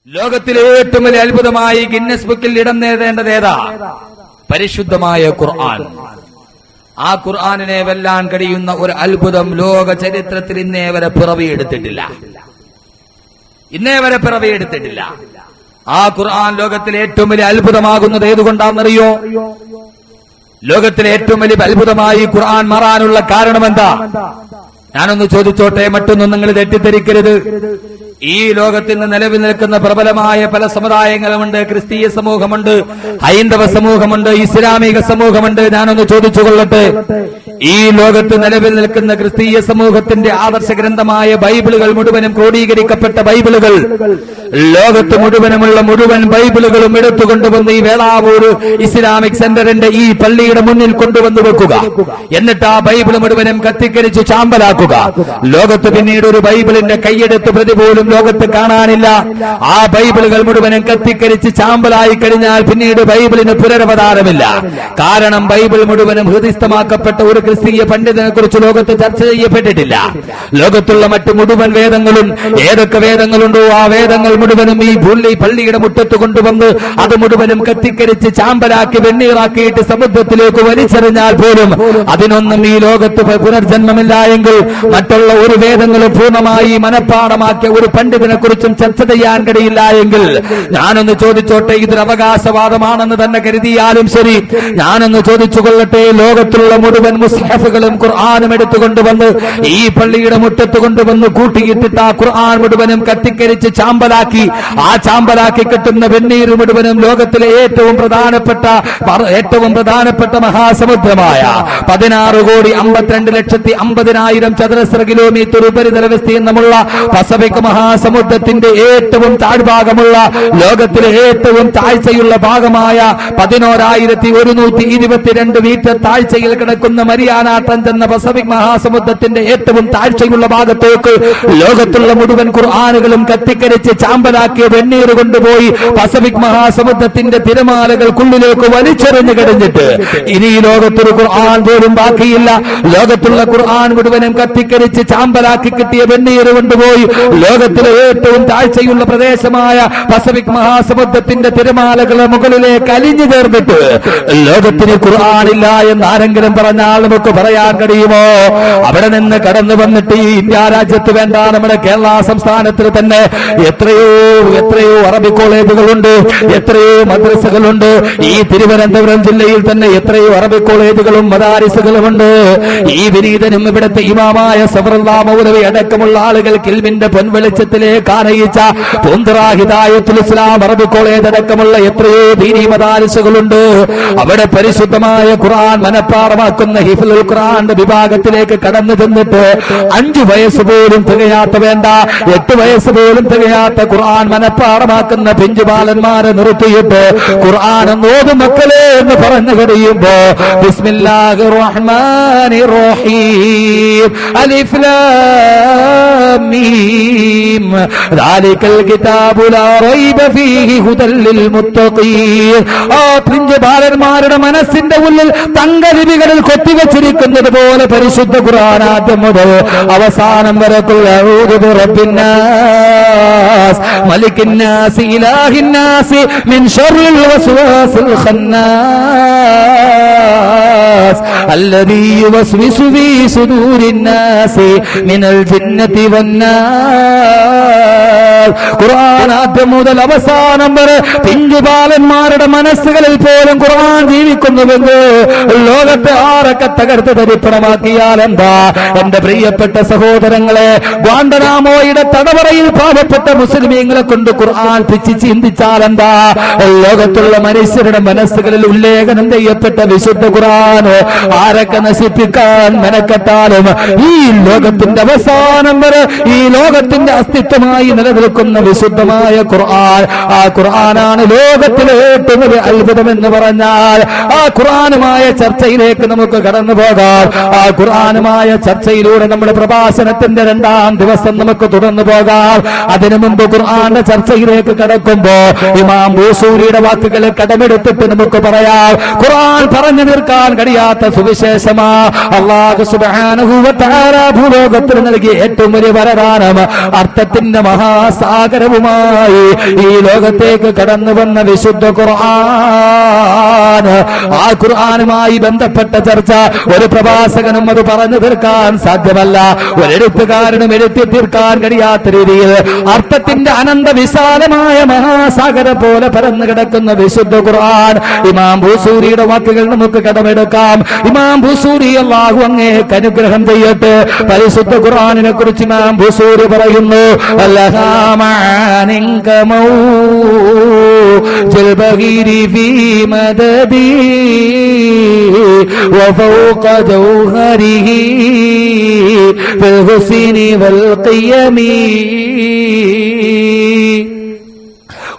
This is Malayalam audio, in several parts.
ലോകത്തിലെ ഏറ്റവും വലിയ അത്ഭുതമായി ഗിന്നസ് ബുക്കിൽ ഇടം നേടേണ്ടത് ഏതാ? പരിശുദ്ധമായ ഖുർആൻ. ആ ഖുർആനിനെ വെല്ലാൻ കഴിയുന്ന ഒരു അത്ഭുതം ലോക ചരിത്രത്തിൽ ഇന്നേ വരെ പിറവിയെടുത്തിട്ടില്ല. ആ ഖുർആൻ ലോകത്തിലെ ഏറ്റവും വലിയ അത്ഭുതമാകുന്നത് ഏതുകൊണ്ടാണെന്നറിയോ? ലോകത്തിലെ ഏറ്റവും വലിയ അത്ഭുതമായി ഖുർആൻ മാറാനുള്ള കാരണം എന്താ? ഞാനൊന്ന് ചോദിച്ചോട്ടെ, മറ്റൊന്നും നിങ്ങൾ തെറ്റിദ്ധരിക്കരുത്. ഈ ലോകത്തിൽ നിന്ന് നിലവിൽ നിൽക്കുന്ന പ്രബലമായ പല സമുദായങ്ങളുമുണ്ട്. ക്രിസ്തീയ സമൂഹമുണ്ട്, ഹൈന്ദവ സമൂഹമുണ്ട്, ഇസ്ലാമിക സമൂഹമുണ്ട്. ഞാനൊന്ന് ചോദിച്ചു കൊള്ളട്ടെ, ഈ ലോകത്ത് നിലവിൽ നിൽക്കുന്ന ക്രിസ്തീയ സമൂഹത്തിന്റെ ആദർശ ഗ്രന്ഥമായ ബൈബിളുകൾ മുഴുവനും ക്രോഡീകരിക്കപ്പെട്ട ബൈബിളുകൾ, ലോകത്ത് മുഴുവനുമുള്ള മുഴുവൻ ബൈബിളുകളും എടുത്തുകൊണ്ടുവന്ന് ഈ വേളാവൂർ ഇസ്ലാമിക് സെന്ററിന്റെ ഈ പള്ളിയുടെ മുന്നിൽ കൊണ്ടുവന്ന് വെക്കുക. എന്നിട്ട് ആ ബൈബിൾ മുഴുവനും കത്തിക്കരിച്ച് ചാമ്പലാക്കുക. ലോകത്ത് പിന്നീട് ഒരു ബൈബിളിന്റെ കൈയെടുത്ത് പ്രതി പോലും ലോകത്ത് കാണാനില്ല. ആ ബൈബിളുകൾ മുഴുവനും കത്തിക്കരിച്ച് ചാമ്പലായി കഴിഞ്ഞാൽ പിന്നീട് ബൈബിളിന് പുനരവതാരമില്ല. കാരണം ബൈബിൾ മുഴുവനും ഹൃദയസ്ഥമാക്കപ്പെട്ട ഒരു ക്രിസ്തീയ പണ്ഡിതനെ കുറിച്ച് ലോകത്ത് ചർച്ച ചെയ്യപ്പെട്ടിട്ടില്ല. ലോകത്തുള്ള മറ്റു മുഴുവൻ വേദങ്ങളും, ഏതൊക്കെ വേദങ്ങളുണ്ടോ ആ വേദങ്ങൾ മുഴുവനും ഈ പള്ളിയുടെ മുറ്റത്ത് കൊണ്ടുവന്ന് അത് മുഴുവനും കത്തിക്കരിച്ച് ചാമ്പലാക്കി വെണ്ണീറാക്കിയിട്ട് സമുദ്രത്തിലേക്ക് വലിച്ചെറിഞ്ഞാൽ പോലും അതിനൊന്നും ഈ ലോകത്ത് പുനർജന്മമില്ല എങ്കിൽ മറ്റുള്ള ഒരു വേദങ്ങളും പൂർണ്ണമായി മനഃപ്പാടമാക്കിയ ഒരു പണ്ഡിതനെ കുറിച്ചും ചർച്ച ചെയ്യാൻ കഴിയില്ല എങ്കിൽ ഞാനൊന്ന് ചോദിച്ചോട്ടെ, ഇതൊരു അവകാശവാദമാണെന്ന് തന്നെ കരുതിയാലും ശരി, ഞാനൊന്ന് ചോദിച്ചു കൊള്ളട്ടെ, ലോകത്തുള്ള മുഴുവൻ മുസ്ഹഫുകളും ഖുർആനും എടുത്തുകൊണ്ടുവന്ന് ഈ പള്ളിയുടെ മുറ്റത്ത് കൊണ്ടുവന്ന് കൂട്ടിയിട്ടിട്ട് ആ ഖുർആൻ മുഴുവനും കത്തിക്കരിച്ച് ചാമ്പലാക്കി, ആ ചാമ്പലാക്കി കിട്ടുന്ന വെണ്ണീർ മുഴുവനും ലോകത്തിലെ ഏറ്റവും പ്രധാനപ്പെട്ട മഹാസമുദ്രമായ 16,52,50,000 ചതുരശ്ര കിലോമീറ്റർ ഉപരിതല വിസ്തീർണമുള്ള പസഫിക് മഹാസമുദ്രത്തിന്റെ ഏറ്റവും താഴ്ഭാഗമുള്ള, ലോകത്തിലെ ഏറ്റവും താഴ്ചയുള്ള ഭാഗമായ 11,122 മീറ്റർ താഴ്ചയിൽ കിടക്കുന്ന മരിയാന ട്രഞ്ച് എന്ന പസഫിക് മഹാസമുദ്രത്തിന്റെ ഏറ്റവും താഴ്ചയുള്ള ഭാഗത്തേക്ക് ലോകത്തുള്ള മുഴുവൻ ഖുർആനുകളും കത്തിക്കരിച്ച് ചാമ്പലാക്കിയ വെണ്ണീർ കൊണ്ടുപോയി പസഫിക് മഹാസമുദ്രത്തിന്റെ തിരമാലകൾക്കുള്ളിലേക്ക് വലിച്ചെറിഞ്ഞു കഴിഞ്ഞിട്ട് ഇനി ഈ ലോകത്തൊരു ഖുർആൻ പോലും ബാക്കിയില്ല. ലോകത്തുള്ള ഖുർആൻ മുഴുവനും കത്തിക്കരിച്ച് ചാമ്പലാക്കി കിട്ടിയ വെണ്ണീർ കൊണ്ടുപോയി ലോകത്തിലെ ഏറ്റവും താഴ്ചയുള്ള പ്രദേശമായ പസഫിക് മഹാസമുദ്രത്തിന്റെ തിരമാലകളെ മുകളിലേക്ക് അലിഞ്ഞു ചേർന്നിട്ട് ലോകത്തിന് ഖുർആനില്ല എന്ന് ആരെങ്കിലും പറഞ്ഞാൽ നമുക്ക് പറയാൻ കഴിയുമോ? അവിടെ നിന്ന് കടന്നു വന്നിട്ട് ഈ ഇന്ത്യ രാജ്യത്ത് വേണ്ട, നമ്മുടെ കേരള സംസ്ഥാനത്തിൽ തന്നെ എത്രയോ അറബി കോളേജുകളുണ്ട്, എത്രയോ മദ്രസകളുണ്ട്. ഈ തിരുവനന്തപുരം ജില്ലയിൽ തന്നെ എത്രയോ അറബി കോളേജുകളും മദാരിസുകളുമുണ്ട്. ഈ വിനീതനും ഇവിടുത്തെ ഇമാമായ സഫറുല്ലാഹ് മൗലവി അടക്കമുള്ള ആളുകൾ കിൽമിന്റെ പൊൻവെളിച്ചത്തിലേക്ക് ആനയിച്ച പൂന്തുറ ഹിദായത്തുൽ ഇസ്ലാം അറബി കോളേജ് അടക്കമുള്ള എത്രയോ ദീനി മദാരിസുകളുണ്ട്. അവിടെ പരിശുദ്ധമായ ഖുർആൻ മനഃപ്പാഠമാക്കുന്ന ഹിഫ്ളുൽ ഖുർആന്റെ വിഭാഗത്തിലേക്ക് കടന്നു ചെന്നിട്ട് 5 വയസ്സ് പോലും തികയാത്ത, വേണ്ട 8 വയസ്സ് പോലും തികയാത്ത ഖുർആൻ മനഃപ്പാഠമാക്കുന്ന പിഞ്ചുബാലന്മാരെ നിർത്തിയിട്ട് ഖുർആൻ ഓതും മക്കളെ എന്ന് പറഞ്ഞു കഴിയുമ്പോ ബിസ്മില്ലാഹിർ റഹ്മാനിർ റഹീം അലിഫ് ലാം മീം ദാലികൽ കിതാബു ലാ റൈബ ഫീഹി ഹുദൽ ലിൽ മുത്തഖീൻ. ആ പിഞ്ചുബാലന്മാരുടെ മനസ്സിന്റെ ഉള്ളിൽ തങ്കലിപികളിൽ കൊത്തിവെച്ചിരിക്കുന്നത് പോലെ പരിശുദ്ധ ഖുർആൻ ആദ്യം മുതൽ അവസാനം വരെക്കുള്ള ഔദു ബിറബ്ബിന്നാസ് മലിക്കിന്നാസ് ഇലാഹിന്നാസ് മിൻ ശർറിൽ വസ്വാസിൽ ഖന്നാസ് അല്ലദീ യുവസ്വിസു ഫീ സുദൂരിന്നാസ് മിനൽ ജിന്നതി വന്നാസ്. ഖുർആൻ ആദ്യം മുതൽ അവസാനം വരെ പിഞ്ചുബാലന്മാരുടെ മനസ്സുകളിൽ പോലും ഖുർആൻ ജീവിക്കുന്നുവെന്ന് ലോകത്തെ ആരൊക്കെ തകർത്ത് തരിപ്പണമാക്കിയാൽ എന്താ? എന്റെ പ്രിയപ്പെട്ട സഹോദരങ്ങളെ, ഗ്വാണ്ടനാമോയുടെ തടവറയിൽ പാവപ്പെട്ട മുസ്ലിമീങ്ങളെ കൊണ്ട് ഖുർആൻ പിച്ച് ചിന്തിച്ചാൽ എന്താ? ലോകത്തുള്ള മനുഷ്യരുടെ മനസ്സുകളിൽ ഉല്ലേഖനം ചെയ്യപ്പെട്ട വിശുദ്ധ ഖുർആൻ ആരൊക്കെ നശിപ്പിക്കാൻ മെനക്കെട്ടാലും ഈ ലോകത്തിന്റെ അവസാനം വരെ ഈ ലോകത്തിന്റെ അസ്തിത്വമായി നിലനിൽക്കുന്ന വിശുദ്ധമായ ഖുർആൻ, ആ ഖുർആനാണ് ലോകത്തിലെ ഏറ്റവും വലിയ അത്ഭുതം എന്ന് പറഞ്ഞാൽ ആ ഖുർആനുമായ ചർച്ചയിലേക്ക് നമുക്ക് കടന്നു പോകാം. ആ ഖുർആനുമായ ചർച്ചയിലൂടെ നമ്മുടെ പ്രഭാഷണത്തിന്റെ 2ാം ദിവസം നമുക്ക് തുടർന്നു പോകാം. അതിനു മുമ്പ് ഖുർആന്റെ ചർച്ചയിലേക്ക് കടക്കുമ്പോ ഇമാം ബൂസൂരിയുടെ വാക്കുകൾ കടമെടുത്തിട്ട് നമുക്ക് പറയാം, ഖുർആൻ പറഞ്ഞു തീർക്കാൻ കഴിയാത്ത സുവിശേഷമാ അല്ലാഹു സുബ്ഹാനഹു വ തആല ഭൂലോകത്തിൽ നൽകിയ ഏറ്റവും വലിയ വരദാനം, അർത്ഥത്തിന്റെ റഹ്മത്തിന്റെ മഹാസാഗരവുമായി ഈ ലോകത്തേക്ക് കടന്നു വന്ന വിശുദ്ധ ഖുർആൻ. ആ ഖുർആനുമായി ബന്ധപ്പെട്ട ചർച്ച ഒരു പ്രവാചകനും അത് പറഞ്ഞു തീർക്കാൻ സാധ്യമല്ല, ഒരെഴുത്തുകാരനും എഴുത്തി തീർക്കാൻ കഴിയാത്ത രീതിയിൽ അർത്ഥത്തിന്റെ അനന്ത വിശാലമായ മഹാസാഗര പോലെ പരന്നു കിടക്കുന്ന വിശുദ്ധ ഖുർആൻ. ഇമാം ബൂസൂരിയുടെ വാക്കുകൾ നമുക്ക് കടമെടുക്കാം. ഇമാം ബൂസൂരി അല്ലാഹു അങ്ങേക്ക് അനുഗ്രഹം ചെയ്യട്ടെ. പരിശുദ്ധ ഖുർആനിനെ കുറിച്ച് ഇമാം ബൂസൂരി പറയുന്നു, ജൽബഗീരി ഫീ മദദി വഫൗഖ ജൗഹരിഹി ഫിൽ ഹുസ്നി വൽ ഖിയമി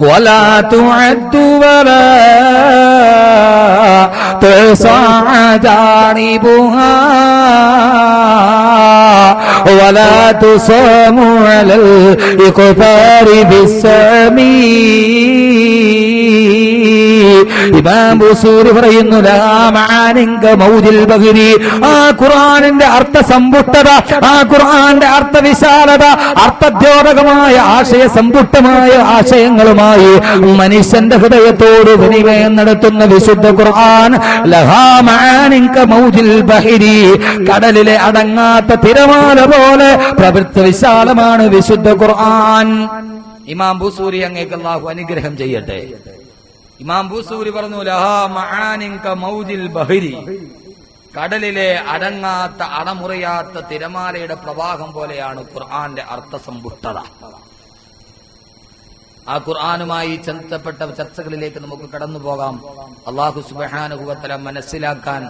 ولا تعد ولا تحصى جانبها ولا تصام على الإقفار بالسامي. ഇമാം ബൂസൂരി പറയുന്നു, ആ ഖുർആനിന്റെ അർത്ഥസമ്പുഷ്ടത, ആ ഖുർആന്റെ അർത്ഥവിശാലത, അർത്ഥദ്യോതകമായ ആശയസമ്പുഷ്ടമായ ആശയങ്ങളുമായി മനുഷ്യന്റെ ഹൃദയത്തോട് വിനിമയം നടത്തുന്ന വിശുദ്ധ ഖുർആൻ. കടലിലെ അടങ്ങാത്ത തിരമാല പോലെ പ്രവൃത്തി വിശാലമാണ് വിശുദ്ധ ഖുർആൻ. ഇമാം ബൂസൂരി അങ്ങേക്ക് അല്ലാഹു അനുഗ്രഹം ചെയ്യട്ടെ. ഇമാം ബൂസൂരി പറഞ്ഞു, ലഹാ മആനിൻ കമൗജിൽ ബഹരി, കടലിലെ അടങ്ങാത്ത അടമുറിയാത്ത തിരമാലയുടെ പ്രവാഹം പോലെയാണ് ഖുർആന്റെ അർത്ഥസമ്പുഷ്ടത. ആ ഖുർആനുമായി ബന്ധപ്പെട്ട ചർച്ചകളിലേക്ക് നമുക്ക് കടന്നു പോകാം. അല്ലാഹു സുബ്ഹാനഹു വ തആല മനസ്സിലാക്കാൻ,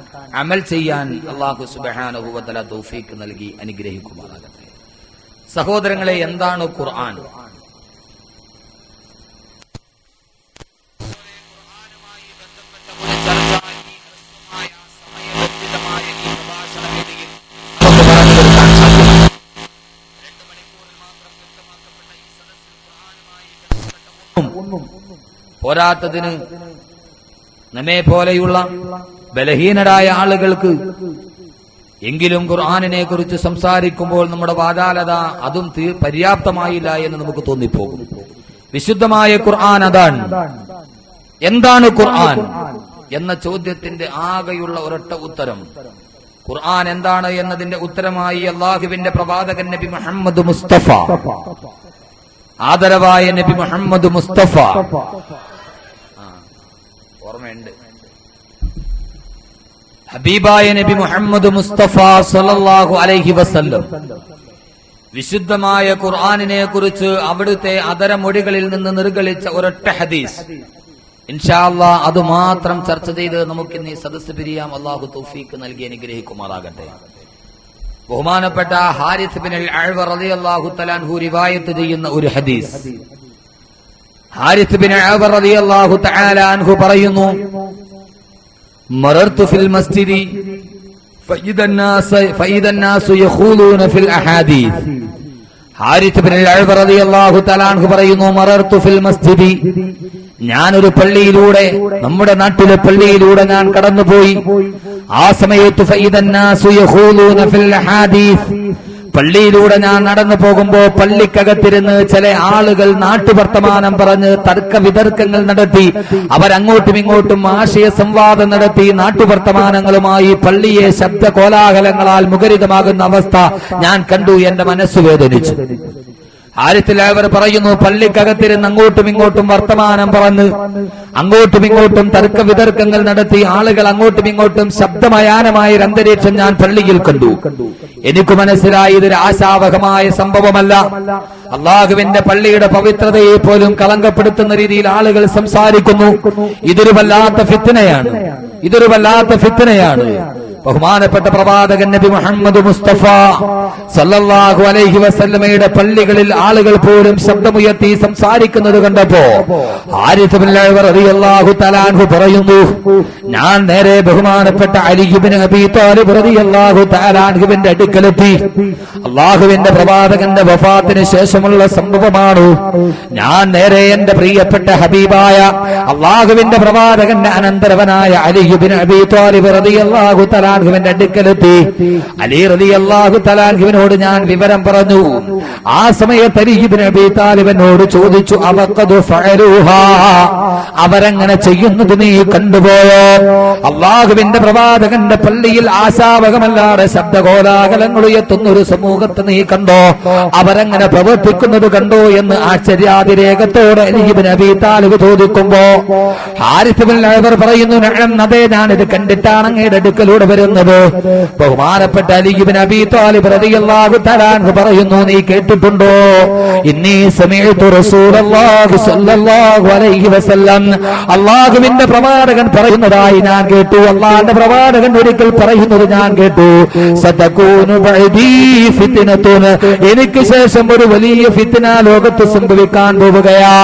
അമൽ ചെയ്യാൻ അല്ലാഹു സുബ്ഹാനഹു വ തആല തൗഫീഖ് നൽകി അനുഗ്രഹിക്കുമാറാകട്ടെ. സഹോദരങ്ങളെ, എന്താണ് ഖുർആൻ? പോരാത്തതിന് നമ്മെ പോലെയുള്ള ബലഹീനരായ ആളുകൾക്ക് എങ്കിലും ഖുർആനിനെ കുറിച്ച് സംസാരിക്കുമ്പോൾ നമ്മുടെ വാചാലത അതും പര്യാപ്തമായില്ല എന്ന് നമുക്ക് തോന്നിപ്പോകും. വിശുദ്ധമായ ഖുർആൻ അതാണ്. എന്താണ് ഖുർആൻ എന്ന ചോദ്യത്തിന്റെ ആകെയുള്ള ഒരൊറ്റ ഉത്തരം, ഖുർആൻ എന്താണ് എന്നതിന്റെ ഉത്തരമായി അല്ലാഹുവിന്റെ പ്രവാചകൻ നബി മുഹമ്മദ് മുസ്തഫ, ആദരവായ നബി മുഹമ്മദ് മുസ്തഫ, ഓർമ്മയുണ്ട്, ഹബീബായ നബി മുഹമ്മദ് മുസ്തഫ സല്ലല്ലാഹു അലൈഹി വസല്ലം വിശുദ്ധമായ ഖുർആനിനെ കുറിച്ച് അവിടുത്തെ അതരമൊഴികളിൽ നിന്ന് നിർഗളിച്ച ഒരൊറ്റ ഹദീസ്, ഇൻഷാ അല്ലാഹ് അത് മാത്രം ചർച്ച ചെയ്ത് നമുക്ക് ഇന്ന് ഈ സദസ്സ് പിരിയാം. അല്ലാഹു തൗഫീഖ് നൽകി അനുഗ്രഹിക്കുമാറാകട്ടെ. ബഹുമാനപ്പെട്ട ഹാരിസ് ബിൻ അൽ-അഅ്വ റളിയല്ലാഹു തആല അൻഹു റിവായത്ത് ചെയ്യുന്ന ഒരു ഹദീസ്. ഹാരിസ് ബിൻ അൽ-അഅ്വ റളിയല്ലാഹു തആല അൻഹു പറയുന്നു, മറർതു ഫിൽ മസ്ജിദി ഫഇദ الناس يخوضون في الاحاديث. ഹാരിസ് ബിൻ അൽ-അഅ്വ റളിയല്ലാഹു തആല അൻഹു പറയുന്നു, മറർതു ഫിൽ മസ്ജിദി, ഞാനൊരു പള്ളിയിലൂടെ, നമ്മുടെ നാട്ടിലെ പള്ളിയിലൂടെ ഞാൻ കടന്നുപോയി. ആ സമയത്ത് ഫഇദ الناس يخوضون في الاحاديث, പള്ളിയിലൂടെ ഞാൻ നടന്നു പോകുമ്പോ പള്ളിക്കകത്തിരുന്ന് ചില ആളുകൾ നാട്ടുവർത്തമാനം പറഞ്ഞ് തർക്ക വിതർക്കങ്ങൾ നടത്തി, അവരങ്ങോട്ടും ഇങ്ങോട്ടും ആശയ സംവാദം നടത്തി നാട്ടുവർത്തമാനങ്ങളുമായി പള്ളിയെ ശബ്ദ കോലാഹലങ്ങളാൽ മുഖരിതമാകുന്ന അവസ്ഥ ഞാൻ കണ്ടു. എന്റെ മനസ്സ് വേദനിച്ചു. ഹാരിസിൽ പറയുന്നു, പള്ളിക്കകത്തിരുന്ന് അങ്ങോട്ടും ഇങ്ങോട്ടും വർത്തമാനം പറഞ്ഞ് അങ്ങോട്ടും ഇങ്ങോട്ടും തർക്ക വിതർക്കങ്ങൾ നടത്തി ആളുകൾ അങ്ങോട്ടും ഇങ്ങോട്ടും ശബ്ദമയാനമായ ഒരു അന്തരീക്ഷം ഞാൻ പള്ളിയിൽ കണ്ടു. എനിക്ക് മനസ്സിലായി, ഇതൊരു ആശാവഹമായ സംഭവമല്ല. അള്ളാഹുവിന്റെ പള്ളിയുടെ പവിത്രതയെ പോലും കളങ്കപ്പെടുത്തുന്ന രീതിയിൽ ആളുകൾ സംസാരിക്കുന്നു. ഇതൊരു വല്ലാത്ത ഫിത്നയാണ്, ഇതൊരു വല്ലാത്ത ഫിത്നയാണ്. ബഹുമാനപ്പെട്ട പ്രവാചകൻ നബി മുഹമ്മദ് മുസ്തഫ സല്ലല്ലാഹു അലൈഹി വസല്ലമയുടെ പള്ളികളിൽ ആളുകൾ പോലും ശബ്ദമുയർത്തി സംസാരിക്കുന്നത് കണ്ടപ്പോ ഹാരിസ് ബിൻ അൽ-അഅ്വ റളിയല്ലാഹു തആല അൻഹു പറയുന്നു, ഞാൻ നേരെ ബഹുമാനപ്പെട്ട അലി ഇബ്നു അബീ ത്വാലിബ് റളിയല്ലാഹു തആല അൻഹുവിന്റെ അടുക്കലെത്തി. അല്ലാഹുവിന്റെ പ്രവാചകന്റെ വഫാത്തിന് ശേഷമുള്ള സംഭവമാണ്. ഞാൻ നേരെ എന്റെ പ്രിയപ്പെട്ട ഹബീബായ അല്ലാഹുവിന്റെ പ്രവാചകന്റെ അനന്തരവനായ അലി ഇബ്നു അബീ ത്വാലിബ് റളിയല്ലാഹു തആല അൻഹുവിന്റെ അടുക്കലെത്തി. അലി റളിയല്ലാഹു തആല അൻഹുവിനോട് ഞാൻ വിവരം പറഞ്ഞു. ആ സമയത്ത് അലി ഇബ്നു അബീ താലിബിനോട് ചോദിച്ചു, അവഖദു ഫഅലൂഹാ, അവരങ്ങനെ ചെയ്യുന്നത് നീ കണ്ടുപോയോ? അള്ളാഹുവിന്റെ പ്രവാചകന്റെ പള്ളിയിൽ ആശാവകമല്ലാതെ ശബ്ദകോലാഹലങ്ങൾ ഉയർത്തുന്ന ഒരു സമൂഹത്തെ നീ കണ്ടോ? അവരങ്ങനെ പ്രവർത്തിക്കുന്നത് കണ്ടോ എന്ന് ആശ്ചര്യാതിരേകത്തോടെ അലി ഇബ്നു അബീ താലിബ് ചോദിക്കുമ്പോ ഹാരിസ് ഇബ്നു ഉമർ പറയുന്നു, നഅം, അതെ, ഞാനിത് കണ്ടിട്ടാണ് അങ്ങയുടെ അടുക്കലൂടെ വരുന്നത്. ബഹുമാനപ്പെട്ട അലി ഇബ്നു അബീ താലിബ് റളിയല്ലാഹു തആല അൻഹു പറയുന്നു, നീ കേട്ടിട്ടുണ്ടോ? ഇന്നി സമീഅതു റസൂലല്ലാഹി സ്വല്ലല്ലാഹു അലൈഹി വസല്ലം, അല്ലാഹുവിന്റെ പ്രവാചകൻ പറയുന്നതായി ഞാൻ കേട്ടു. അല്ലാഹുവിന്റെ പ്രവാചകൻ ഒരിക്കൽ പറയുന്നത് ഞാൻ കേട്ടു, സതകൂനു ബഅദീ ഫിത്നത്തുൻ, എനിക്ക് ശേഷം ഒരു വലിയ ഫിത്ന ലോകത്ത് സംഭവിക്കാൻ പോവുകയാ.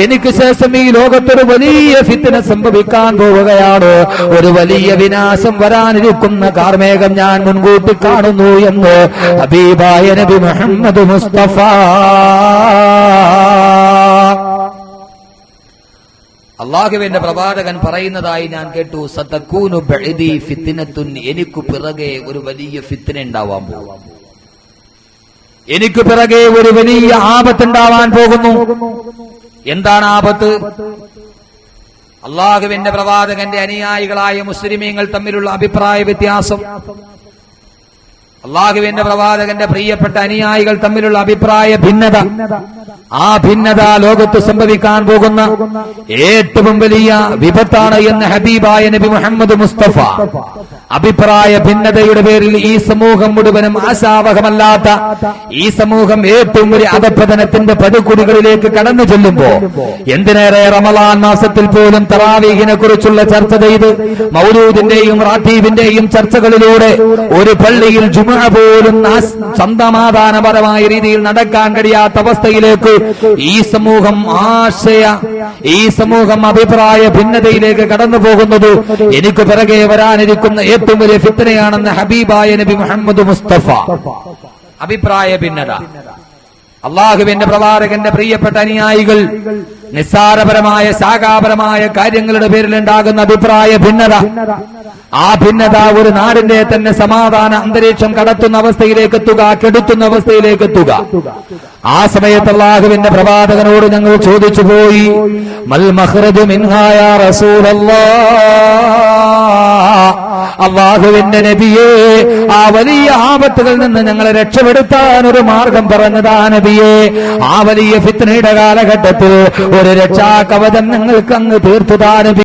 എനിക്ക് ശേഷം ഈ ലോകത്തൊരു വലിയ ഫിത്ന സംഭവിക്കാൻ പോവുകയാണ്. ഒരു വലിയ വിനാശം വരാനിരിക്കുന്ന കാർമേഘം ഞാൻ മുൻകൂട്ടി കാണുന്നു എന്ന് ഹബീബായ നബി മുഹമ്മദ് മുസ്തഫ. അല്ലാഹുവിന്റെ പ്രവാചകൻ പറയുന്നതായി ഞാൻ കേട്ടു, സതകൂനു ബഅദീ ഫിത്നത്തുൻ, എനിക്ക് പിറകെ ഒരു വലിയ ഫിത്ന ഉണ്ടാവാൻ പോകും, എനിക്ക് പിറകെ ഒരു വലിയ ആപത്തുണ്ടാവാൻ പോകുന്നു. എന്താണ് ആപത്ത്? അല്ലാഹുവിന്റെ പ്രവാചകന്റെ അനുയായികളായ മുസ്ലിമീങ്ങൾ തമ്മിലുള്ള അഭിപ്രായ വ്യത്യാസം, അല്ലാഹുവിന്റെ പ്രവാചകന്റെ പ്രിയപ്പെട്ട അനുയായികൾ തമ്മിലുള്ള അഭിപ്രായ ഭിന്നത, ആ ഭിന്നത ലോകത്ത് സംഭവിക്കാൻ പോകുന്ന ഏറ്റവും വലിയ വിപത്താണ് എന്ന് ഹബീബായ നബി മുഹമ്മദ് മുസ്തഫ. അഭിപ്രായ ഭിന്നതയുടെ പേരിൽ ഈ സമൂഹം മുഴുവനും ആശാവഹമല്ലാത്ത ഈ സമൂഹം ഏറ്റവും വലിയ അധപ്പതനത്തിന്റെ പടുകുടികളിലേക്ക് കടന്നു ചെല്ലുമ്പോ, എന്തിനേറെ റമളാൻ മാസത്തിൽ പോലും തറാവീഹിനെ കുറിച്ചുള്ള ചർച്ച ചെയ്ത് മൗലൂദിന്റെയും റാത്തീബിന്റെയും ചർച്ചകളിലൂടെ ഒരു പള്ളിയിൽ ജുമുഅ പോലും സമാധാനപരമായ രീതിയിൽ നടക്കാൻ കഴിയാത്ത അവസ്ഥയിലേക്ക് ഈ സമൂഹം ഈ സമൂഹം അഭിപ്രായ ഭിന്നതയിലേക്ക് കടന്നു പോകുന്നത് എനിക്ക് പിറകെ വരാനിരിക്കുന്ന ഏറ്റവും വലിയ ഫിത്നയാണെന്ന് ഹബീബായ നബി മുഹമ്മദ് മുസ്തഫ. അഭിപ്രായ ഭിന്നത, അള്ളാഹുവിന്റെ പ്രവാചകന്റെ പ്രിയപ്പെട്ട അനുയായികൾ നിസ്സാരപരമായ ശാഖാപരമായ കാര്യങ്ങളുടെ പേരിൽ ഉണ്ടാകുന്ന അഭിപ്രായ ഭിന്നത, ആ ഭിന്നത ഒരു നാടിന്റെ തന്നെ സമാധാന അന്തരീക്ഷം കടത്തുന്ന അവസ്ഥയിലേക്ക് എത്തുക, കെടുത്തുന്ന അവസ്ഥയിലേക്ക് എത്തുക. ആ സമയത്ത് അല്ലാഹുവിന്റെ പ്രവാചകനോട് ഞങ്ങൾ ചോദിച്ചു പോയി, മൽ മഖ്റജു മിൻഹാ യാ റസൂലല്ലാഹ്, അല്ലാഹുവിന്റെ നബിയേ, ആ വലിയ ആപത്തുകളിൽ നിന്ന് ഞങ്ങളെ രക്ഷപ്പെടുത്താൻ ഒരു മാർഗം പറഞ്ഞതാ നബിയേ. ആ വലിയ ഫിത്നയുടെ കാലഘട്ടത്തിൽ ഒരു രക്ഷാകവചം ഞങ്ങൾക്ക് അങ്ങ് തീർത്തുതാ നബി.